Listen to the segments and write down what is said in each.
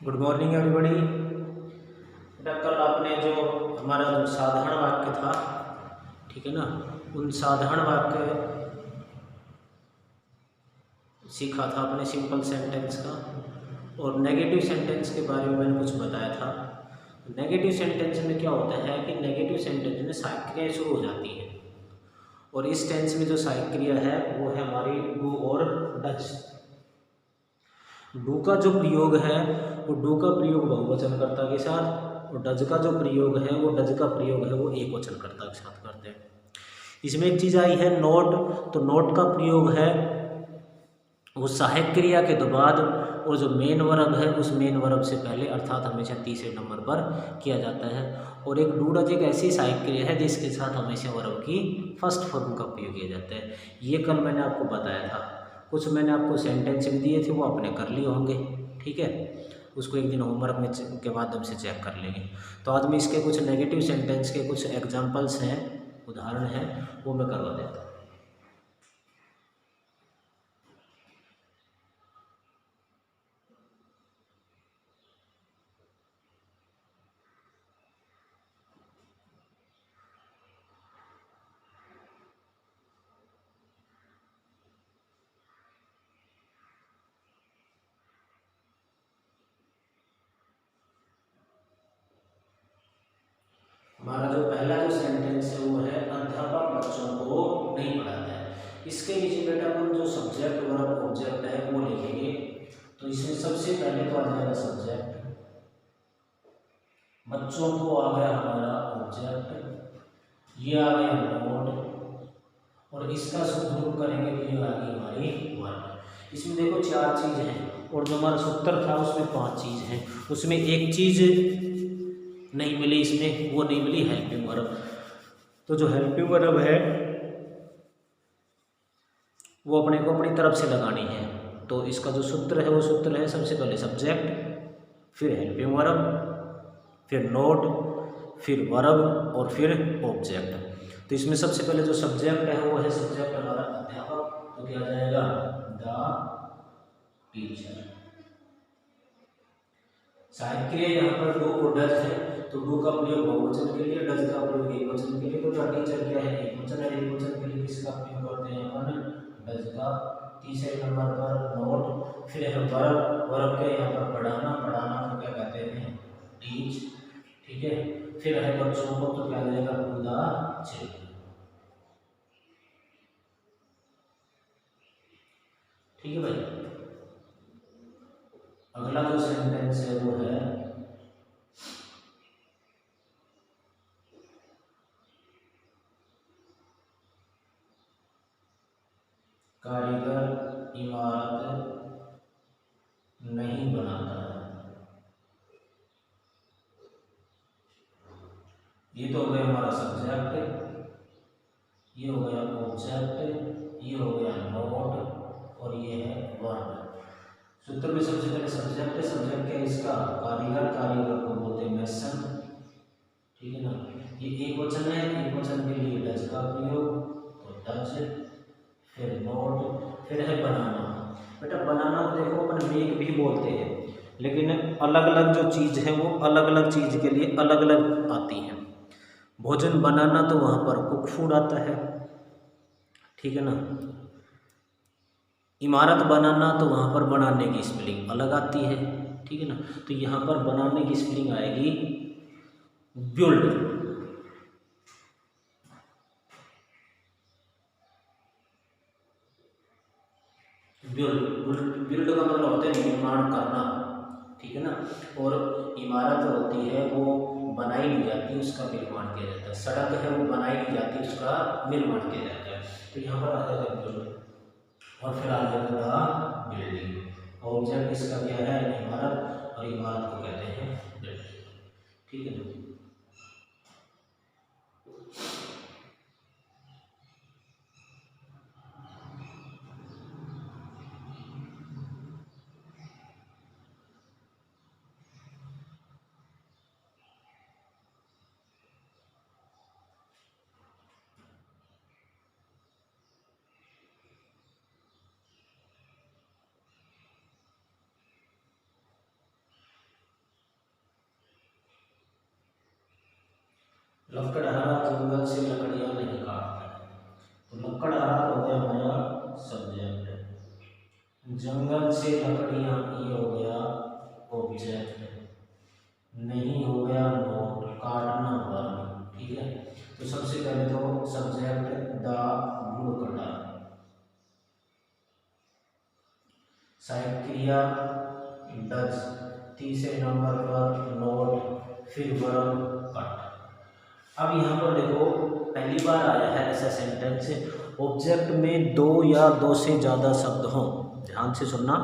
Good morning everybody. बेटा कल आपने जो हमारा जो साधारण वाक्य था, ठीक है ना, उन साधारण वाक्य सीखा था अपने सिंपल सेंटेंस का, और नेगेटिव सेंटेंस के बारे में मैंने कुछ बताया था। नेगेटिव सेंटेंस में क्या होता है कि नेगेटिव सेंटेंस में सहायक क्रियाएं शुरू हो जाती हैं, और इस टेंस में जो सहायक क्रिया है वो है हमारी डू और डज। डू का जो प्रयोग है वो डू का प्रयोग बहुवचनकर्ता के साथ, और डज का जो प्रयोग है वो डज का प्रयोग है वो एक वचनकर्ता के साथ करते हैं। इसमें एक चीज़ आई है नोट, तो नोट का प्रयोग है वो सहायक क्रिया के बाद, और जो मेन वर्ब है उस मेन वर्ब से पहले, अर्थात हमेशा तीसरे नंबर पर किया जाता है। और एक डू डज एक ऐसी सहायक क्रिया है जिसके साथ हमेशा वर्ब की फर्स्ट फॉर्म का प्रयोग किया जाता है। ये कल मैंने आपको बताया था। कुछ मैंने आपको सेंटेंस भी दिए थे, वो आपने कर लिए होंगे, ठीक है। उसको एक दिन होमवर्क में के माध्यम से चेक कर लेंगे। तो आज मैं इसके कुछ नेगेटिव सेंटेंस के कुछ एग्जाम्पल्स हैं, उदाहरण हैं, वो मैं करवा देता हूँ। हमारा जो पहला जो सेंटेंस है वो है अध्यापक बच्चों को नहीं पढ़ाता है। इसके नीचे बेटा अपन जो सब्जेक्ट वर्ब ऑब्जेक्ट है वो लिखेंगे। तो इसमें सबसे पहले तो आ जाएगा सब्जेक्ट, बच्चों को आ गया हमारा ऑब्जेक्ट, ये आ गया नोट, और इसका सुदूर करेंगे तो ये आ गई हमारी वर्ब। इसमें देखो चार चीज हैं, और जो हमारा सूत्र था उसमें पांच चीज हैं। उसमें एक चीज नहीं मिली, इसमें वो नहीं मिली हेल्पिंग वर्ब। तो जो हेल्पिंग वर्ब है वो अपने को अपनी तरफ से लगानी है। तो इसका जो सूत्र है वो सूत्र है सबसे पहले सब्जेक्ट, फिर हेल्पिंग वर्ब, फिर नोट, फिर वर्ब, और फिर ऑब्जेक्ट। तो इसमें सबसे पहले जो सब्जेक्ट है वो है सब्जेक्ट हमारा अध्यापक, तो क्या जाएगा द टीचर। सहायक क्रिया यहाँ पर डू और डज है, तो डू का प्रयोग बहुवचन के लिए, डज का प्रयोग एक वचन के लिए। तो टीचर क्या है एक वचन है, एक वचन के लिए किसका प्रयोग करते हैं अपन डज का। तीसरे नंबर पर नोट, फिर है वर्ब, वर्ब के यहाँ पर पढ़ाना, पढ़ाना को क्या कहते हैं टीच, ठीक है। फिर है बच्चों को, तो क्या जाएगा टू द चिल्ड्रन, ठीक है भाई। अगला जो सेंटेंस है वो है कारीगर इमारत नहीं बनाता है। ये तो हो गया हमारा सब्जेक्ट, ये हो गया ऑब्जेक्ट, ये हो गया नोट, और ये है वर्ब। सूत्र में सबसे पहले सब्जेक्ट है, सब्जेक्ट क्या है इसका कारीगर, कारीगर को बोलते हैं मैसन, ठीक है ना। ये एक वचन है, एक वचन के लिए डज का प्रयोग, तो डज, फिर नोट, फिर है बनाना। बेटा बनाना को देखो अपन मेक भी बोलते हैं, लेकिन अलग अलग जो चीज़ है वो अलग अलग चीज़ के लिए अलग अलग आती है। भोजन बनाना तो वहाँ पर कुक फूड आता है, ठीक है ना। इमारत बनाना तो वहाँ पर बनाने की स्पेलिंग अलग आती है, ठीक है ना। तो यहाँ पर बनाने की स्पेलिंग आएगी बिल्ड। बिल्ड, बिल्ड का मतलब होता है निर्माण करना, ठीक है ना। और इमारत होती है वो बनाई नहीं जाती, उसका निर्माण किया जाता है। सड़क है वो बनाई नहीं जाती, उसका निर्माण किया जाता है। तो यहाँ पर आ जाएगा बिल्ड, और फिर आ जाएगा बिल्डिंग। ऑब्जेक्ट इसका क्या है इमारत, और इमारत को कहते हैं बिल्डिंग, ठीक है ना। लकड़हारा जंगल से लकड़ियाँ नहीं काटता। तो लकड़हारा हो गया हमारा सब्जेक्ट, जंगल से लकड़ियाँ ये हो गया ऑब्जेक्ट, नहीं हो गया नोट, काटना वर्ब। ठीक है, तो सबसे पहले तो सब्जेक्ट द वुड कटर, सहायक क्रिया डज, तीसरे नंबर पर नोट, फिर वर्ब कट। अब यहाँ पर देखो पहली बार आया है ऐसा सेंटेंस, ऑब्जेक्ट में दो या दो से ज़्यादा शब्द हों। ध्यान से सुनना,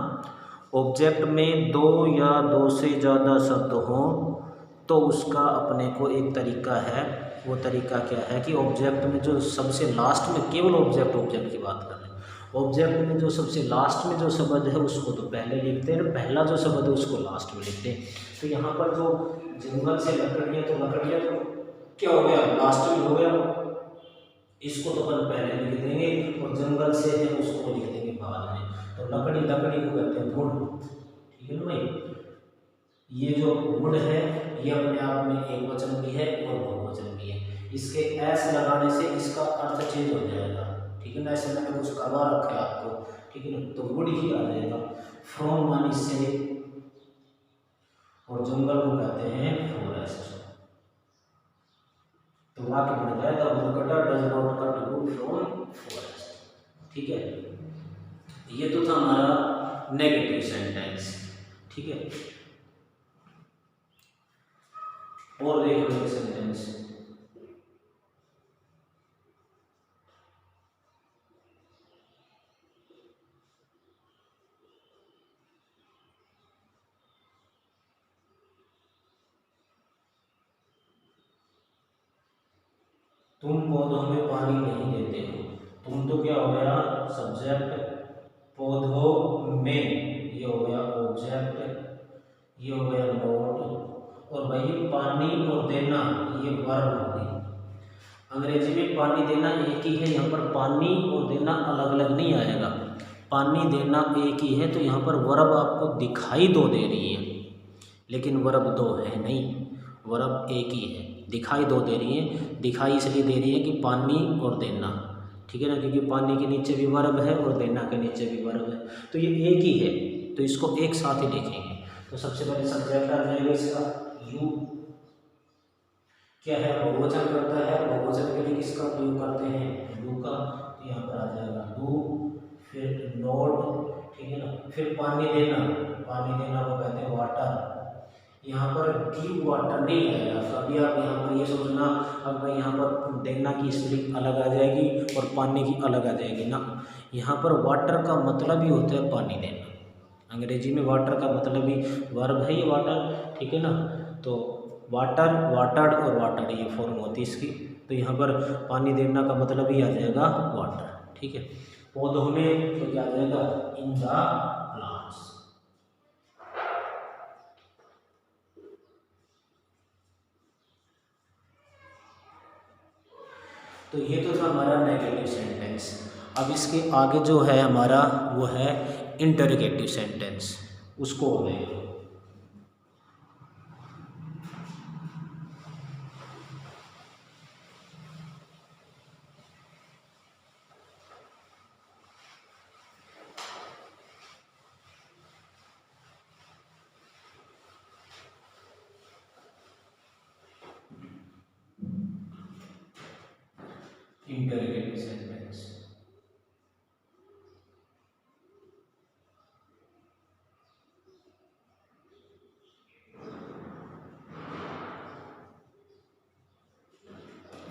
ऑब्जेक्ट में दो या दो से ज़्यादा शब्द हों तो उसका अपने को एक तरीका है। वो तरीका क्या है कि ऑब्जेक्ट में जो सबसे लास्ट में, केवल ऑब्जेक्ट की बात कर रहे हैं, ऑब्जेक्ट में जो सबसे लास्ट में जो शब्द है उसको तो पहले लिखते हैं, पहला जो शब्द है उसको लास्ट में लिखते हैं। तो यहाँ पर जो जंगल से लकड़ियाँ, तो लकड़ियाँ तो क्या हो गया, लास्ट में हो गया, इसको तो अपन पहले लिख देंगे, और जंगल से है उसको लिख देंगे बाद में। तो लकड़ी, लकड़ी को कहते हैं वुड। ठीक है ना भाई, ये जो वुड है ये अपने आप में एक वचन भी है और बहुवचन भी है। इसके एस लगाने से इसका अर्थ चेंज हो जाएगा। ठीक है ना, ऐसे मैंने कुछ करवा रखा है आपको। ठीक है ना, तो वुड ही आ जाएगा। फ्रॉम मानी से, और जंगल को कहते हैं फॉरेस्ट। तो वाक्य बन जाए the woodcutter does not cut wood from forest. ठीक है, ये तो था हमारा नेगेटिव सेंटेंस। ठीक है, और देख लो सेंटेंस, तुम पौधों में पानी नहीं देते हो। तुम तो क्या हो गया सब्जेक्ट, पौधों में ये हो गया ऑब्जेक्ट, ये हो गया नोट, और भाई पानी और देना ये वर्ब हो गई। अंग्रेजी में पानी देना एक ही है, यहाँ पर पानी और देना अलग अलग नहीं आएगा। पानी देना एक ही है, तो यहाँ पर वर्ब आपको दिखाई दो दे रही है, लेकिन वर्ब दो है नहीं, वर्ब एक ही है। दिखाई दो दे रही है, दिखाई इसलिए दे रही है कि पानी और देना। ठीक है ना, क्योंकि पानी के नीचे भी वर्ब है और देना के नीचे भी वर्ब है, तो ये एक ही है, तो इसको एक साथ ही लिखेंगे। तो सबसे पहले सब्जेक्ट आ जाएगा इसका यू, क्या है बहुवचन करता है, बहुवचन के लिए किसका प्रयोग करते हैं यू का, तो यहाँ पर आ जाएगा डू, फिर नोट। ठीक है ना, फिर पानी देना, पानी देना को कहते हैं वाटर। यहाँ पर गिव वाटर नहीं आएगा, तो अभी आप यहाँ पर ये सोचना अब यहाँ पर देना की स्पेलिंग अलग आ जाएगी और पानी की अलग आ जाएगी ना। यहाँ पर वाटर का मतलब ही होता है पानी देना। अंग्रेजी में वाटर का मतलब ही वर्ब है ये वाटर। ठीक है ना, तो वाटर, वाटर्ड और वाटर ये फॉर्म होती है इसकी। तो यहाँ पर पानी देना का मतलब ही आ जाएगा वाटर। ठीक है, पौधों में तो क्या आ जाएगा इन द प्लांट्स। तो ये तो था हमारा नेगेटिव सेंटेंस। अब इसके आगे जो है हमारा वो है इंटरोगेटिव सेंटेंस, उसको हो गए। इंटरोगेटिव सेंटेंस,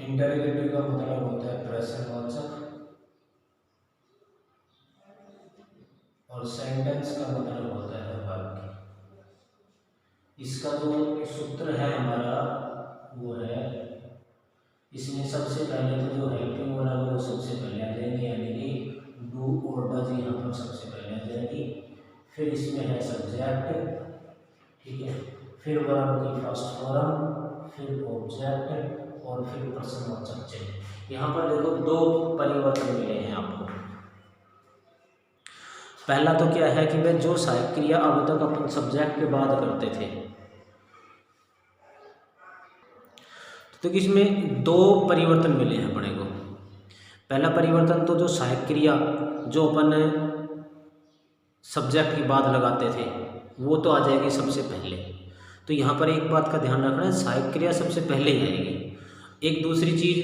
इंटरोगेटिव का मतलब होता है प्रश्नवाचक, और सेंटेंस का मतलब होता है वाक्य। इसका जो सूत्र है हमारा वो है, इसमें सबसे पहले तो जो हेल्पिंग वर्ब है वो सबसे पहले आ जाएंगे, यानी कि डू और डज यहाँ पर सबसे पहले आ जाएगी। फिर इसमें है सब्जेक्ट, ठीक है, फिर वर्ब की फर्स्ट फॉर्म, फिर ऑब्जेक्ट, और फिर प्रश्नवाचक चिन्ह। यहाँ पर देखो दो परिवर्तन मिले हैं आपको। पहला तो क्या है कि वह जो सहायक क्रिया अब तक अपन सब्जेक्ट के बाद करते थे, तो इसमें दो परिवर्तन मिले हैं अपने को। पहला परिवर्तन तो जो सहायक क्रिया जो अपन सब्जेक्ट के बाद लगाते थे वो तो आ जाएगी सबसे पहले। तो यहाँ पर एक बात का ध्यान रखना है, सहायक क्रिया सबसे पहले ही आएगी। एक दूसरी चीज़,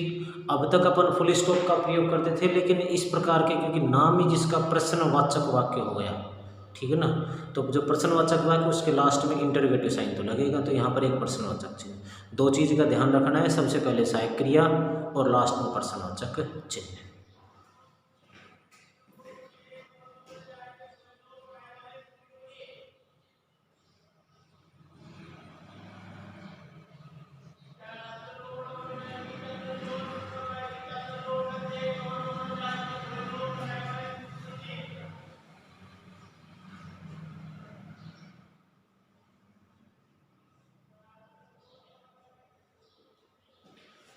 अब तक अपन फुल स्टॉप का प्रयोग करते थे, लेकिन इस प्रकार के क्योंकि नाम ही जिसका प्रश्नवाचक वाक्य हो गया, ठीक है ना, तो जो प्रश्नवाचक वाक्य उसके लास्ट में इंटरोगेटिव साइन तो लगेगा, तो यहाँ पर एक प्रश्नवाचक चिन्ह। दो चीज़ का ध्यान रखना है, सबसे पहले सहायक क्रिया और लास्ट में प्रश्नवाचक चिन्ह।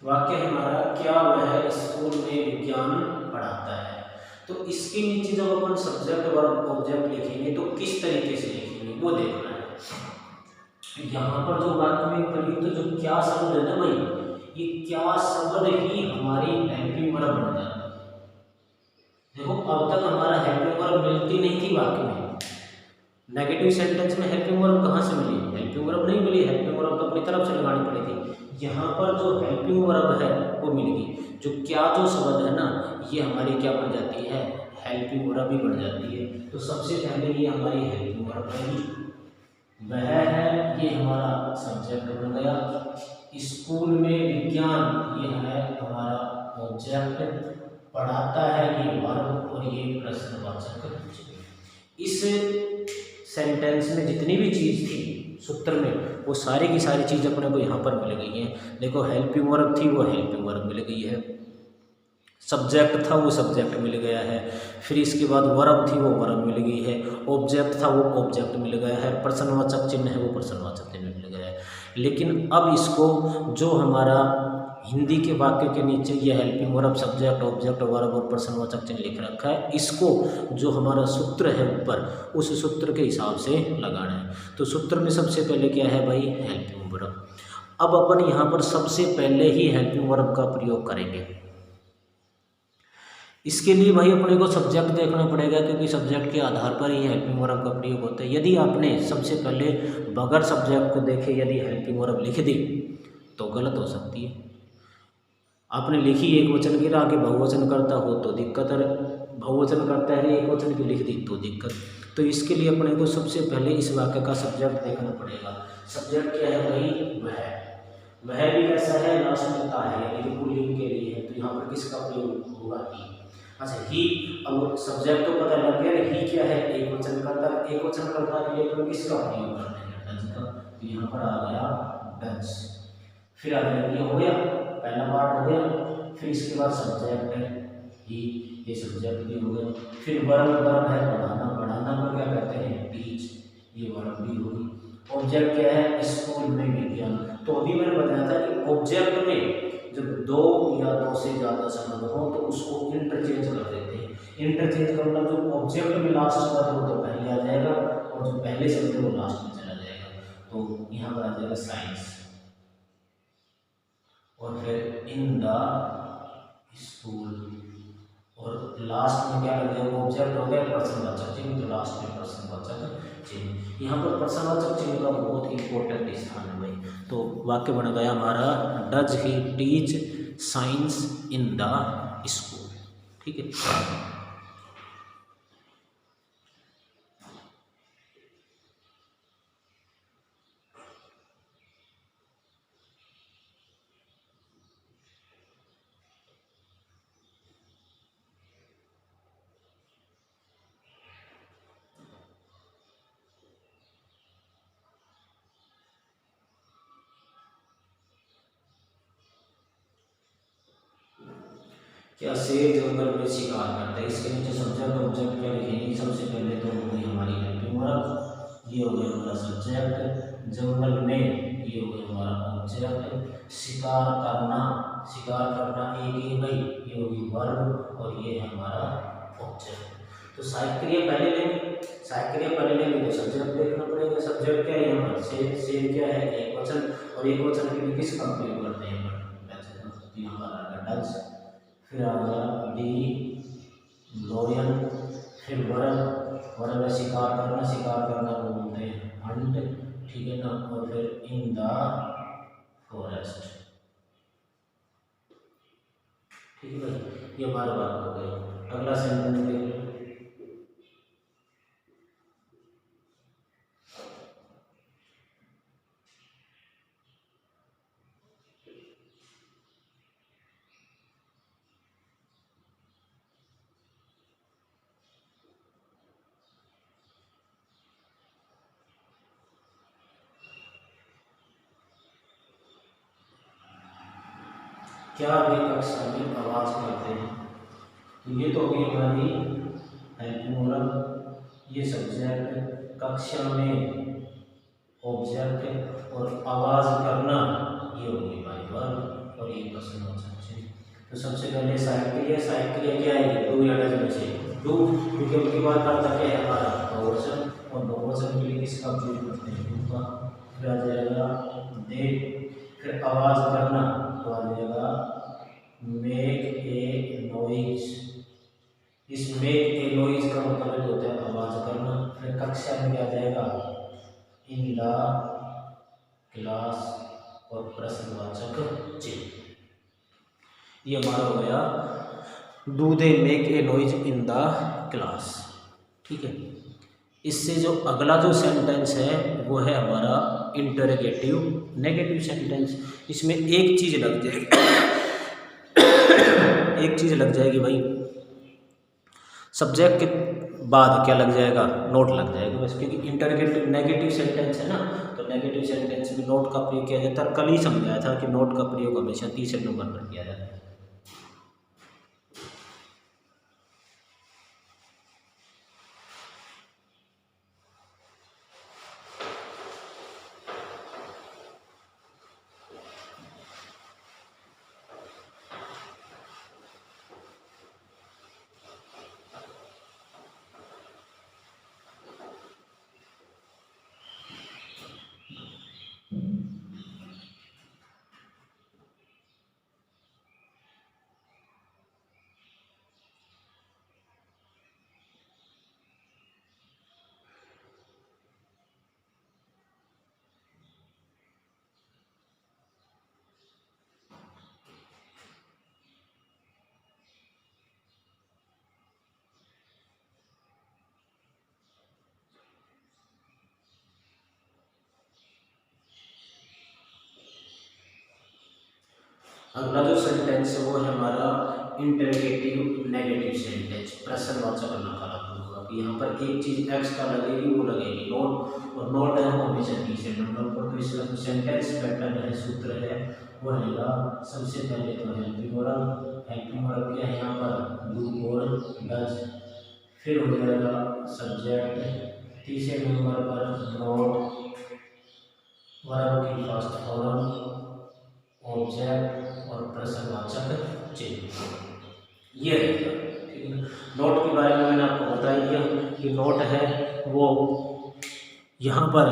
वाक्य हमारा, क्या वह स्कूल में विज्ञान पढ़ाता है। तो इसके नीचे जब अपन सब्जेक्ट वर्ब ऑब्जेक्ट लिखेंगे तो किस तरीके से लिखेंगे वो देखना है। यहाँ पर जो वाक्य में प्रयुक्त जो क्या शब्द है ना भाई, ये क्या शब्द ही हमारी हेल्पिंग वर्ब बन जाता है। देखो अब तक हमारा हेल्पिंग वर्ब मिलती नहीं थी वाक्य में। नेगेटिव सेंटेंस में हेल्पिंग वर्ब कहाँ से मिली? हेल्पिंग वर्ब नहीं मिली, हेल्पिंग वर्ब तो अपनी तरफ से लगानी पड़ी थी। यहाँ पर जो हेल्पिंग वर्ब है वो मिल गई। जो क्या जो शब्द है ना, ये हमारी क्या बन जाती है? हेल्पिंग वर्ब ही बन जाती है। तो सबसे पहले ये हमारी हेल्पिंग वर्ब है, वह है, ये हमारा सब्जेक्ट बन गया। स्कूल में विज्ञान, ये है हमारा ऑब्जेक्ट। पढ़ाता है ये वर्ब और ये प्रश्नवाचक। इस सेंटेंस में जितनी भी चीज़ थी सूत्र में, वो सारी की सारी चीज़ अपने को यहाँ पर मिल गई है। देखो हेल्पिंग वर्ब थी वो हेल्पिंग वर्ब मिल गई है, सब्जेक्ट था वो सब्जेक्ट मिल गया है, फिर इसके बाद वर्ब थी वो वर्ब मिल गई है, ऑब्जेक्ट था वो ऑब्जेक्ट मिल गया है, प्रश्नवाचक चिन्ह है वो प्रश्नवाचक चिन्ह मिल गया है। लेकिन अब इसको जो हमारा हिंदी के वाक्य के नीचे ये helping verb, subject, object, verb और प्रश्नवाचक चिन्ह लिख रखा है, इसको जो हमारा सूत्र है ऊपर, उस सूत्र के हिसाब से लगाना है। तो सूत्र में सबसे पहले क्या है भाई? Helping verb. अब अपन यहाँ पर सबसे पहले ही हेल्पिंग वर्ब का प्रयोग करेंगे। इसके लिए भाई अपने को सब्जेक्ट देखना पड़ेगा, क्योंकि सब्जेक्ट के आधार पर ही हेल्पिंग वर्ब का प्रयोग होता है। यदि आपने सबसे पहले बगैर सब्जेक्ट को देखे यदि हेल्पिंग वर्ब लिख दी तो गलत हो सकती है। आपने लिखी एक वचन की, आगे बहुवचन करता हो तो दिक्कत है, बहुवचन करता है एक वचन की लिख दी तो दिक्कत। तो इसके लिए अपने को सबसे पहले इस वाक्य का सब्जेक्ट देखना पड़ेगा। सब्जेक्ट क्या है भाई? वह भी कैसा है? लास्ट में ता है, यानी पुल्लिंग के लिए है, तो यहाँ पर किसका प्रयोग होगा? ही। अच्छा ही, अब सब्जेक्ट तो पता लग गया, ही क्या है? एक वचन करता। एक वचन करता के लिए तो किसका प्रयोग करते हैं? डज का। तो यहाँ पर आ गया डज। फिर आ गया, ये हो गया पहला पार्ट हो गया। फिर इसके बाद सब्जेक्ट है ही, ये सब्जेक्ट भी हो गया। फिर वर्ब है पढ़ाना, पढ़ाना को क्या कहते हैं? टीच, ये वर्ब भी होगी। ऑब्जेक्ट क्या है? स्कूल में विज्ञान। तो अभी मैंने बताया था कि ऑब्जेक्ट में जब दो या दो से ज़्यादा शब्द हो तो उसको इंटरचेंज कर देते हैं। इंटरचेंज का मतलब जो ऑब्जेक्ट में लास्ट शब्द हो तो पहले आ जाएगा और जो पहले शब्द है वो लास्ट में चला जाएगा। तो यहाँ पर आ जाएगा साइंस, और फिर इन द स्कूल, और लास्ट में क्या कर दिया? ऑब्जेक्ट हो गया प्रश्नवाचक चिन्ह, तो लास्ट में प्रश्नवाचक चिन्ह। यहाँ पर प्रश्नवाचक चिन्ह का बहुत इंपॉर्टेंट स्थान है भाई। तो वाक्य बन गया हमारा, does he teach science in the school. ठीक है। क्या शेर जंगल में शिकार करता है? इसके नीचे सब्जेक्ट ऑब्जेक्ट क्या लिखेंगे? सबसे पहले तो हो गई हमारी हेल्पिंग वर्ब, ये हो गया हमारा सब्जेक्ट। जंगल में, ये हो गया हमारा ऑब्जेक्ट। शिकार करना, शिकार करना एक ही भाई, ये होगी वर्ब, और ये है हमारा ऑब्जेक्ट। तो सहायक क्रिया पहले लेंगे, सहायक क्रिया पहले लेंगे तो सब्जेक्ट देखना पड़ेगा। सब्जेक्ट क्या है यहाँ पर? शेर। शेर क्या है? एक वचन, और एक वचन के लिए किसका प्रयोग करते हैं? तो यहाँ पर आ गया डज, फिर आ गया डी लोयन, फिर वर्ब है शिकार करना को बोलते हैं हंट, ठीक है ना, और फिर इन द फॉरेस्ट, ठीक है भाई, ये हमारा बात हो गया। अगला सेंटेंस देख लो। क्या वे कक्षा में आवाज करते हैं? तो ये तो होगी हमारी हेल्पिंग वर्ब, ये सब्जेक्ट, कक्षा में ऑब्जेक्ट, और आवाज करना ये होगी हमारी वर्ब, और ये प्रश्नवाचक चिन्ह। तो सबसे पहले सहायक क्रिया क्या है? डू या डज में से डू, क्योंकि उनकी बात करता क्या है हमारा बहुवचन, और बहुवचन के लिए किसका उपयोग करते हैं? डू का। फिर आ जाएगा दे, फिर आवाज करना तो आ जाएगा मेक ए नॉइज। इस मेक ए नॉइज का मतलब होता है आवाज करना। फिर कक्षा में क्या जाएगा? इन द क्लास, और प्रश्नवाचक चिन्ह। ये हमारा हो गया do they make a noise in the class, ठीक है। इससे जो अगला जो सेंटेंस है वो है हमारा इंटरोगेटिव नेगेटिव सेंटेंस। इसमें एक चीज लग जाएगी एक चीज लग जाएगी भाई, सब्जेक्ट के बाद क्या लग जाएगा? नोट लग जाएगा बस, क्योंकि इंटरोगेटिव नेगेटिव सेंटेंस है ना, तो नेगेटिव सेंटेंस में नोट का प्रयोग किया जाता है। कल ही समझाया था कि नोट का प्रयोग हमेशा तीसरे नंबर पर किया जाता है। अगला जो सेंटेंस है वो है हमारा इंटरोगेटिव नेगेटिव सेंटेंस, प्रश्नवाचक नकारात्मक होगा कि यहाँ पर एक चीज एक्स का लगेगी, वो लगेगी नोट, और नोट है वो हमेशा तीसरे नंबर पर। तो इसका जो सेंटेंस पैटर्न है, सूत्र है, वो रहेगा सबसे पहले तो हेल्पिंग वर्ब क्या है यहाँ पर? डू और डज। फिर हो जाएगा सब्जेक्ट, तीसरे नंबर पर नोट, वर्ब की फर्स्ट फॉर्म, ऑब्जेक्ट, और प्रश्नवाचक चिन्ह, ये रहेगा, ठीक है। नोट के बारे में मैंने आपको बता ही दिया कि नोट है वो यहाँ पर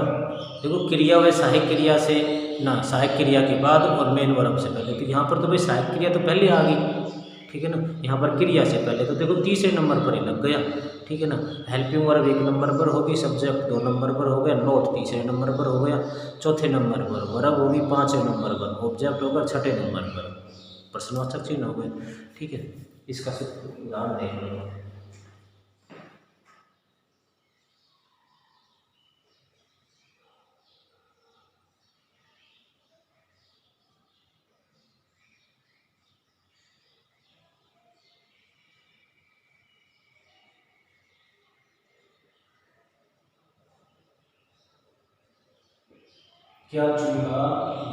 देखो क्रिया व सहायक क्रिया से ना, सहायक क्रिया के बाद और मेन वर्ब से पहले। तो यहाँ पर तो भाई सहायक क्रिया तो पहले आ गई, ठीक है ना, यहाँ पर क्रिया से पहले तो देखो तीसरे नंबर पर ही लग गया, ठीक है ना। हेल्पिंग वर्ब एक नंबर पर होगी, सब्जेक्ट 2 नंबर पर हो गया, नोट तीसरे नंबर पर हो गया, चौथे नंबर पर वर्ब होगी, 5वें नंबर पर ऑब्जेक्ट होगा, 6ठे नंबर पर प्रश्नवाचक चिन्ह हो गए, ठीक है। इसका उदाहरण देख लो। क्या चूहा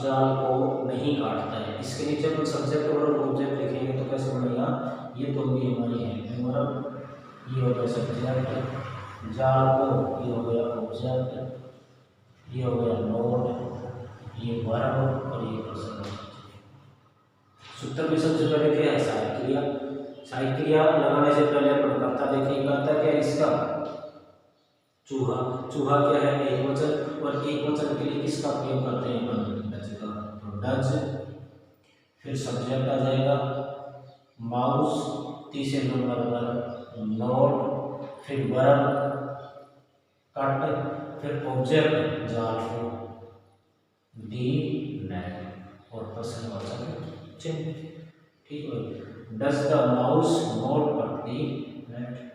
जाल को नहीं काटता है? इसके नीचे हम सब्जेक्ट और ऑब्जेक्ट लिखेंगे तो कैसे बनेगा? ये तो होगी हमारी हेल्पिंग वर्ब, ये हो गया सब्जेक्ट, जाल को ये हो गया ऑब्जेक्ट, ये हो गया नोट, ये वर्ब, और ये प्रश्नवाचक। सूत्र में सबसे पहले क्या है? सहायक क्रिया। सहायक क्रिया लगाने से पहले अपन कर्ता देखेंगे, कर्ता क्या है इसका? चूहा। चूहा क्या है? एक वचन, और एक वचन के लिए किसका प्रयोग करते हैं अपन? डज का। तो डज, फिर सब्जेक्ट आ जाएगा माउस, तीसरे नंबर पर नोट, फिर वर्ब कट, फिर ऑब्जेक्ट जाल को दी नेट और प्रश्नवाचक चिन्ह। ठीक है, does the mouse note cut the net.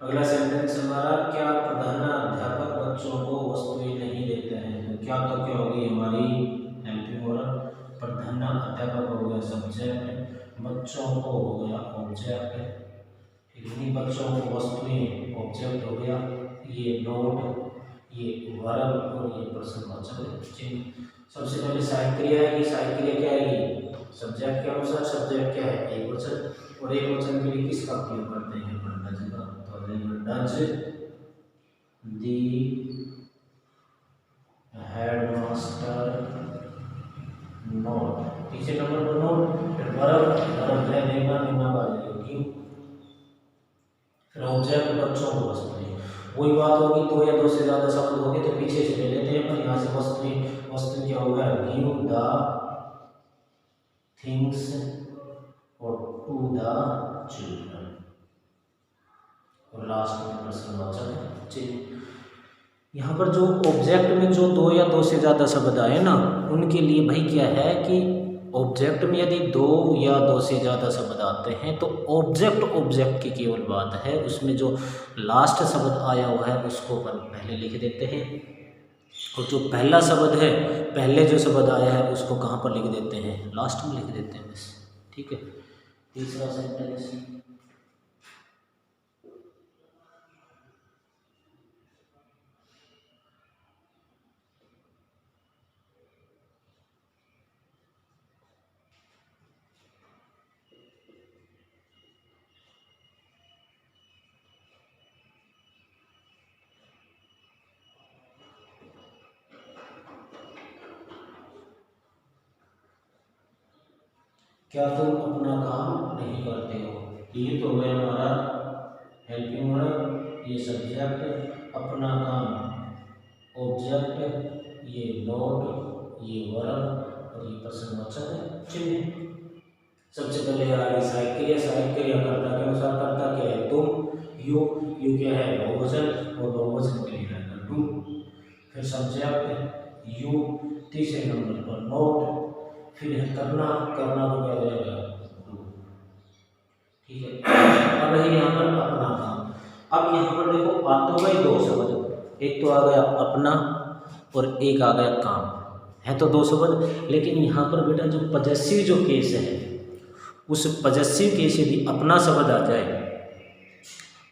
अगला सेंटेंस हमारा, क्या प्रधानाध्यापक बच्चों को वस्तुएं नहीं देते हैं। तो क्या होगी हमारी हेल्पिंग वर्ब, प्रधानाध्यापक हो गया सब्जेक्ट, बच्चों को हो गया ऑब्जेक्ट, इन्हीं बच्चों को वस्तुएं ऑब्जेक्ट हो गया, ये नोट, ये वर्ब और ये प्रश्नवाचक चिन्ह। सबसे पहले सहायक क्रिया है कि सहायक क्रिया क्या है, सब्जेक्ट के अनुसार सब्जेक्ट क्या है, एक वचन, और एक वचन के लिए किसका उपयोग करते हैं, डज का। डज दी हेडमास्टर नोट, तीसरे नंबर पर नोट, फिर वर्ब है देखना निम्ना बात क्यों, फिर ऑब्जेक्ट बच्चों को वस्तुएं। वही बात होगी, दो या दो से ज्यादा शब्द होंगे तो पीछे से ले लेते हैं, पर यहाँ से वस्तु क्या होगा, गिव द थिंग्स और टू द चिल्ड्रन, और लास्ट में प्रश्नवाचक चिन्ह। यहाँ पर जो ऑब्जेक्ट में जो दो या दो से ज़्यादा शब्द आए ना, उनके लिए भाई क्या है कि ऑब्जेक्ट में यदि दो या दो से ज़्यादा शब्द आते हैं तो ऑब्जेक्ट की केवल बात है, उसमें जो लास्ट शब्द आया हुआ है उसको अपन पहले लिख देते हैं, और जो पहला शब्द है, पहले जो शब्द आया है उसको कहाँ पर लिख देते हैं, लास्ट में लिख देते हैं बस। ठीक है, तीसरा सेंटेंस, क्या तुम अपना काम नहीं करते हो। ये तो हो गया हमारा हेल्पिंग वर्ब, ये सब्जेक्ट, अपना काम ऑब्जेक्ट, ये नोट, ये वर्ब और ये प्रश्नवाचक चिन्ह। सबसे पहले आ गई सहायक क्रिया। सहायक क्रिया कर्ता के अनुसार करता क्या है, तुम, यू क्या है बहुवचन, और बहुवचन के लिए रहेगा डू। फिर सब्जेक्ट यू, तीसरे नंबर पर नोट, फिर करना को क्या जाएगा डू। ठीक है, अब है यहाँ पर अपना काम। अब यहाँ पर देखो आ तो गए दो शब्द, एक तो आ गया अपना और एक आ गया काम, है तो दो शब्द, लेकिन यहाँ पर बेटा जो पजेसिव जो केस है, उस पजेसिव केस यदि अपना शब्द आ जाए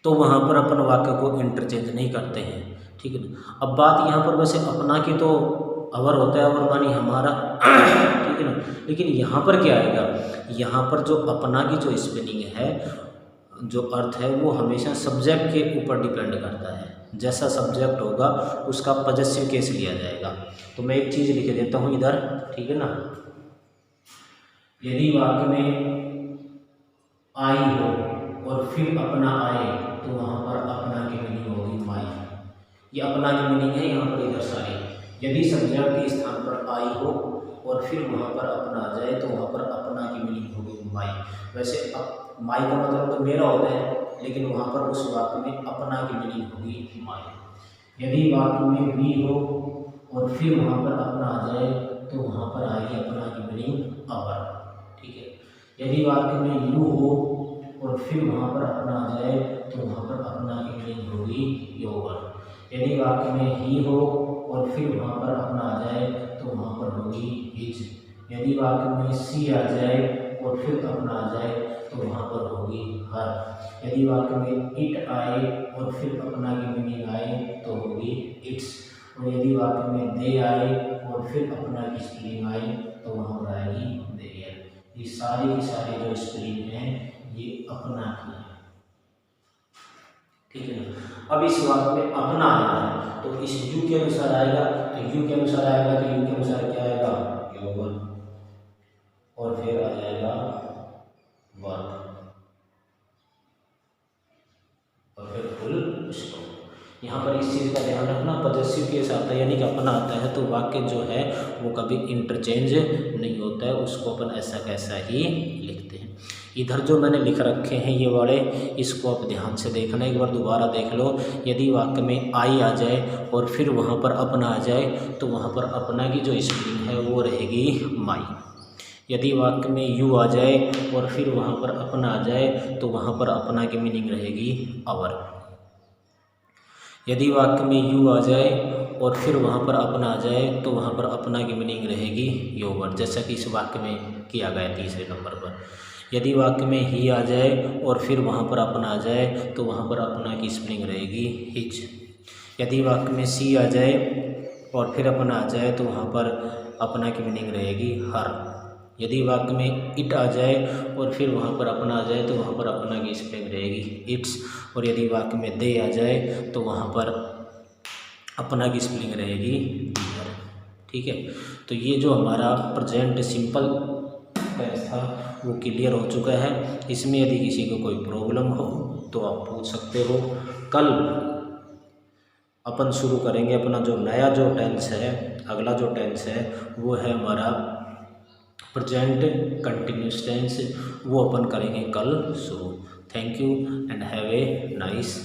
तो वहाँ पर अपन वाक्य को इंटरचेंज नहीं करते हैं। ठीक है ना, अब बात यहाँ पर वैसे अपना की तो अवर होता है, अवर मानी हमारा, ठीक है ना, लेकिन यहाँ पर क्या आएगा, यहाँ पर जो अपना की जो स्पेलिंग है, जो अर्थ है, वो हमेशा सब्जेक्ट के ऊपर डिपेंड करता है। जैसा सब्जेक्ट होगा उसका पजेसिव केस लिया जाएगा। तो मैं एक चीज़ लिख देता हूँ इधर, ठीक है ना, यदि वाक्य में आई हो और फिर अपना आए तो वहाँ पर अपना की मीनिंग होगी माई। ये अपना की मीनिंग है यहाँ पर इधर सारी। यदि सब्जेक्ट के स्थान पर आई हो और फिर वहाँ पर अपना आ जाए तो वहाँ पर अपना की मीनिंग होगी माई। वैसे अब माई का मतलब तो मेरा होता है, लेकिन वहाँ पर उस वाक्य में अपना की मीनिंग होगी माई। यदि वाक्य में वी हो और फिर वहाँ पर अपना आ जाए तो वहाँ पर आएगी अपना की मीनिंग अवर। ठीक है, यदि वाक्य में यू हो और फिर वहाँ पर अपना आ जाए तो वहाँ पर अपना की मीनिंग होगी योवर। यदि वाक्य में ही हो और फिर वहाँ पर अपना आ जाए तो वहाँ पर होगी हिज। यदि वाक्य में सी आ जाए और फिर अपना आ जाए तो वहाँ पर होगी हर। यदि वाक्य में इट आए और फिर अपना की मीनिंग आए तो होगी इट्स। और यदि वाक्य में दे आए और फिर अपना की स्पेलिंग आए तो वहाँ पर आएगी देयर। ये सारी की सारी जो स्पेलिंग है ये अपना की है, ठीक है ना। अब इस वाक्य में अपना आया है तो इस यू के अनुसार आएगा, तो यू के अनुसार आएगा तो यू के अनुसार क्या आएगा यौवन, और फिर आ जाएगा वर्ब, और फिर फुल स्टॉप। यहाँ पर इस चीज़ का ध्यान रखना, पॉजेसिव केस आता है यानी कि अपना आता है तो वाक्य जो है वो कभी इंटरचेंज नहीं होता है, उसको अपन ऐसा कैसा ही लिखते हैं। इधर जो मैंने लिख रखे हैं ये वाले, इसको आप ध्यान से देखना, एक बार दोबारा देख लो। यदि वाक्य में आई आ जाए और फिर वहाँ पर अपना आ जाए तो वहाँ पर अपना की जो स्पेलिंग है वो रहेगी माई। यदि वाक्य में यू आ जाए और फिर वहाँ पर अपना आ जाए तो वहाँ पर अपना की मीनिंग रहेगी आवर। यदि वाक्य में यू आ जाए और फिर वहाँ पर अपना आ जाए तो वहाँ पर अपना की मीनिंग रहेगी योवर, जैसा कि इस वाक्य में किया गया तीसरे नंबर पर। यदि वाक्य में ही आ जाए और फिर वहाँ पर अपना आ जाए तो वहाँ पर अपना की स्पेलिंग रहेगी हिच। यदि वाक्य में सी आ जाए और फिर अपना आ जाए तो वहाँ पर अपना की मीनिंग रहेगी हर। यदि वाक्य में इट आ जाए और फिर वहाँ पर अपना आ जाए तो वहाँ पर अपना की स्पेलिंग रहेगी इट्स। और यदि वाक्य में दे आ जाए तो वहाँ पर अपना की स्पेलिंग रहेगी दीयर, ठीक है। तो ये जो हमारा प्रेजेंट सिंपल टेंस था वो क्लियर हो चुका है। इसमें यदि किसी को कोई प्रॉब्लम हो तो आप पूछ सकते हो। कल अपन शुरू करेंगे अपना जो नया जो टेंस है, अगला जो टेंस है वो है हमारा प्रेजेंट कंटिन्यूस टेंस, वो अपन करेंगे कल शुरू। Thank you and have a nice